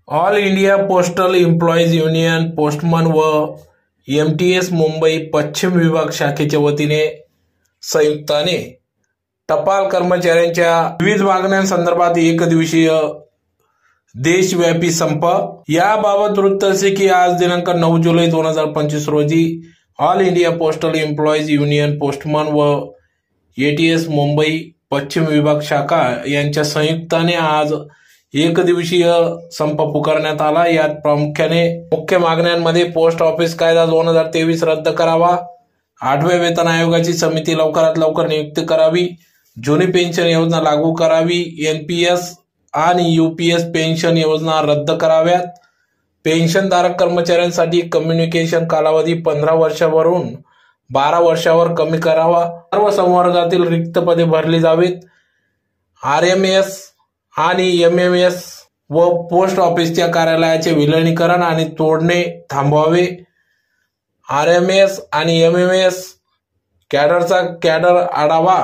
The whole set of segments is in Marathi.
All India postal employees union postman व एमटीएस मुंबई पश्चिम विभाग शाखेच्या वतीने संयुक्ताने टपाल कर्मचाऱ्यांच्या विविध मागण्यांसंदर्भात एकदिवसीय देशव्यापी संप। याबाबत वृत्त असे की आज दिनांक 9 जुलै 2025 रोजी all India postal employees union postman व एटीएस मुंबई पश्चिम विभाग शाखा यांच्या संयुक्ताने आज एकदिवसीय संप पुकारण्यात आला। यात प्रामुख्याने मुख्य मागण्यांमध्ये पोस्ट ऑफिस कायदा 2023 रद्द करावा, 8व्या वेतन आयोगाची समिती लवकरात लवकर नियुक्त करावी, जुनी पेन्शन योजना लागू करावी, एनपीएस आणि यूपीएस पेन्शन योजना रद्द कराव्यात, पेन्शनधारक कर्मचाऱ्यांसाठी कम्युनिकेशन कालावधी 15 वर्षावरून 12 वर्षावर कमी करावा, सर्व संवर्गातील रिक्त पदे भरली जावीत, आरएमएस आणि एमएमएस व पोस्ट ऑफिसच्या कार्यालयाचे विलीनीकरण आणि तोडणे थांबवावे, आरएमएस आणि एमएमएस कॅडरचा कॅडर आढावा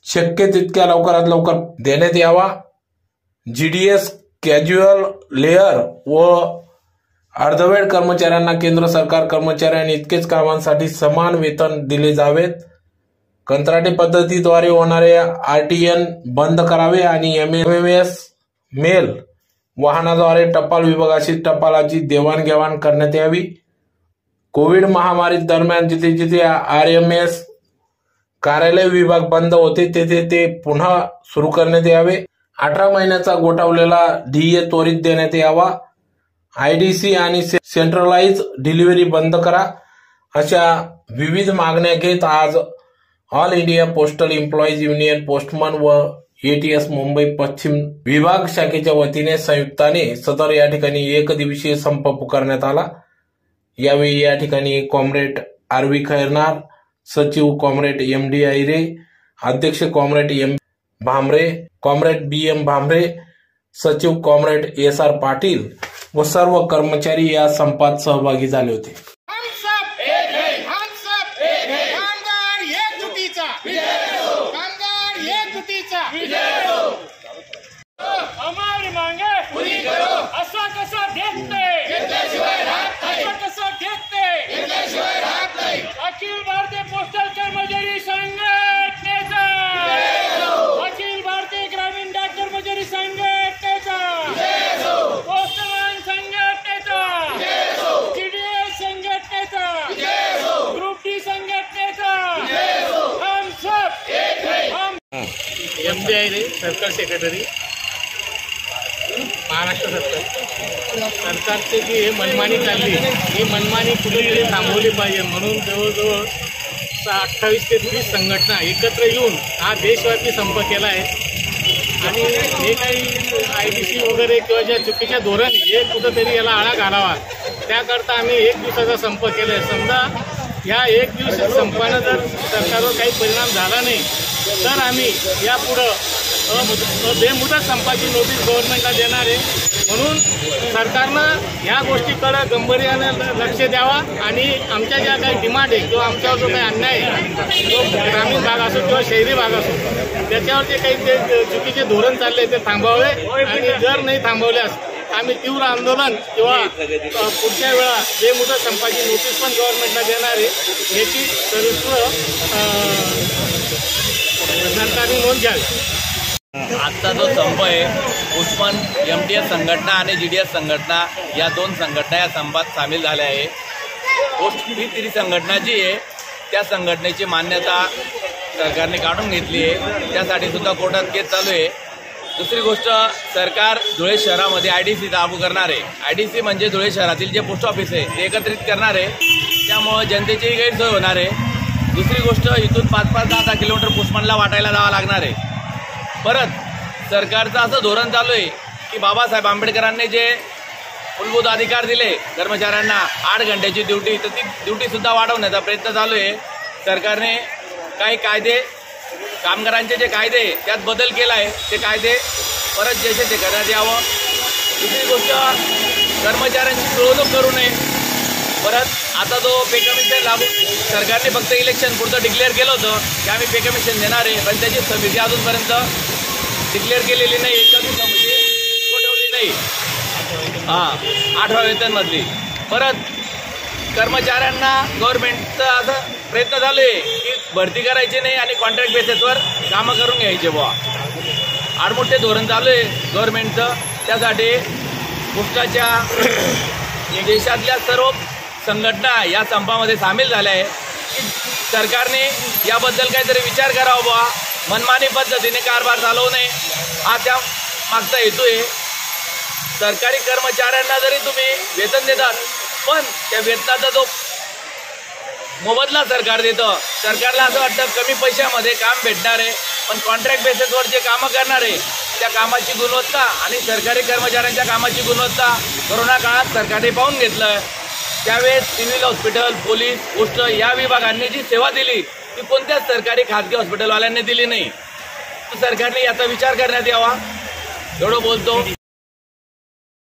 शक्य तितक्या लवकरात लवकर देण्यात यावा, जीडीएस कॅज्युअल लेयर व अर्धवेळ कर्मचाऱ्यांना केंद्र सरकार कर्मचाऱ्यांनी इतकेच कामांसाठी समान वेतन दिले जावेत, कंत्राटी पद्धतीद्वारे होणारे आरटीएन बंद करावे आणि एमएमएस मेल वाहनाद्वारे टपाल विभागाशी टपालाची देवाणघेवाण करण्यात यावी, कोविड महामारी दरम्यान जिथे जिथे आरएमएस कार्यालय विभाग बंद होते तेथे ते पुन्हा सुरू करण्यात यावे, 18 महिन्याचा गोठवलेला डीए त्वरित देण्यात यावा, आयडीसी आणि सेंट्रलाइज डिलिव्हरी बंद करा, अशा विविध मागण्या घेत आज all India postal employees union postman व एटीएस मुंबई पश्चिम विभाग शाखेच्या वतीने संयुक्ताने सदर या ठिकाणी एकदिवसीय संप पुकारण्यात आला। यावेळी या ठिकाणी कॉम्रेड आरवी खैरनार, सचिव कॉम्रेड एमडी आयरे, अध्यक्ष comrade M Bhamre, comrade BM Bhamre, सचिव कॉम्रेड एसआर पाटील व सर्व कर्मचारी या संपात सहभागी झाले होते। हमारी मांगे पूरी करो, असा कसा देखते असा कसा देखते अखिल भारतीय पोस्टल कर्मचारी संघटनेचा, अखिल भारतीय ग्रामीण डाक कर्मचारी संघटनेचा, पोस्टमॅन संघटनेचा, जीडीएस संघटनेचा, ग्रुप डी संघटनेचा, हम सब एक है। हम एमडी आयरे सर्कल सेक्रेटरी महाराष्ट्र सरकारची जी मनमानी चालली ही मनमानी कुठेतरी थांबवली पाहिजे म्हणून जवळजवळ 28 ते 30 संघटना एकत्र येऊन हा देशव्यापी संप केला आहे आणि हे काही आयडीसी वगैरे किंवा ज्या चुकीच्या धोरण हे कुठंतरी याला आळा घालावा त्याकरता आम्ही एक दिवसाचा संप केला आहे। समजा या एक दिवस संपानं जर सरकारवर काही परिणाम झाला नाही तर आम्ही यापुढं बेमुदत संपाची नोटीस गव्हर्नमेंटला देणार आहे। म्हणून सरकारनं या गोष्टीकडे गंभीर्यानं लक्ष द्यावा आणि आमच्या ज्या काही डिमांड आहे किंवा आमच्यावर जो काही अन्याय आहे तो ग्रामीण भाग असो किंवा शहरी भाग असो त्याच्यावर जे काही ते चुकीचे धोरण चालले ते थांबवावे आणि जर नाही थांबवल्यास आम्ही तीव्र आंदोलन किंवा पुढच्या वेळा बेमुदत संपाची नोटीस पण गव्हर्नमेंटला देणार आहे याची सविस्तर सरकारने नोंद घ्यावी। आजचा जो संप आहे पोस्टमन एमटीएस संघटना आणि जीडीएस संघटना या दोन संघटना या संपात सामील झाल्या आहे। पोस्ट ही तरी संघटना जी आहे त्या संघटनेची मान्यता सरकारने काढून घेतली आहे, त्यासाठी सुद्धा कोर्टात केस चालू आहे। दुसरी गोष्ट सरकार धुळे शहरामध्ये आयडीसी लागू करणार आहे। आयडीसी म्हणजे धुळे शहरातील जे पोस्ट ऑफिस आहे ते एकत्रित करणार आहे, त्यामुळे जनतेचीही गैरसोय होणार आहे। दुसरी गोष्ट इथून 5-5, 10-10 किलोमीटर पोस्टमनला वाटायला जावं लागणार आहे। परत सरकारचं असं धोरण चालू आहे की बाबासाहेब आंबेडकरांनी जे मूलभूत अधिकार दिले कर्मचाऱ्यांना 8 घंट्याची ड्युटी तर ती ड्युटीसुद्धा वाढवण्याचा प्रयत्न चालू आहे। सरकारने काही कायदे कामगारांचे जे कायदे त्यात बदल केला आहे ते कायदे परत जसे ते करण्यात यावं। दुसरी गोष्ट कर्मचाऱ्यांची पिळवणूक करू नये। परत आता जो पे कमिशन लागू सरकारने फक्त इलेक्शन पुरतं डिक्लेअर केलं होतं की आम्ही पे कमिशन देणार आहे, पण त्याची समिती अजूनपर्यंत डिक्लेअर केलेली नाही, कधी समिती ठेवली नाही। 8व्या वेतनमधली. परत कर्मचाऱ्यांना गव्हर्नमेंटचं असं प्रयत्न चालू आहे की भरती करायची नाही आणि कॉन्ट्रॅक्ट बेसिसवर कामं करून घ्यायचे बुवा. आडमुठे धोरण चालू आहे गव्हर्नमेंटचं. त्यासाठी पोस्टाच्या देशातल्या सर्व संघटना या संपामध्ये सामील झाल्या आहे की सरकारने याबद्दल काहीतरी विचार करावा बुवा. मनमानी पद्धतीने कारभार चालवू नये हा त्या मागचा हेतू आहे. सरकारी कर्मचाऱ्यांना जरी तुम्ही वेतन देतात पण त्या वेतनाचा जो मोबदला सरकार देतं, सरकारला असं वाटतं कमी पैशामध्ये काम भेटणार आहे, पण कॉन्ट्रॅक्ट बेसिसवर जे कामं करणार आहे त्या कामाची गुणवत्ता आणि सरकारी कर्मचाऱ्यांच्या कामाची गुणवत्ता कोरोना काळात सरकारने पाहून घेतलं. त्यावेळेस सिव्हिल हॉस्पिटल, पोलीस, पोस्ट या विभागांनी जी सेवा दिली ती कोणत्याच सरकारी खाजगी हॉस्पिटलवाल्यांनी दिली नाही. तर सरकारने याचा विचार करण्यात यावा एवढं बोलतो.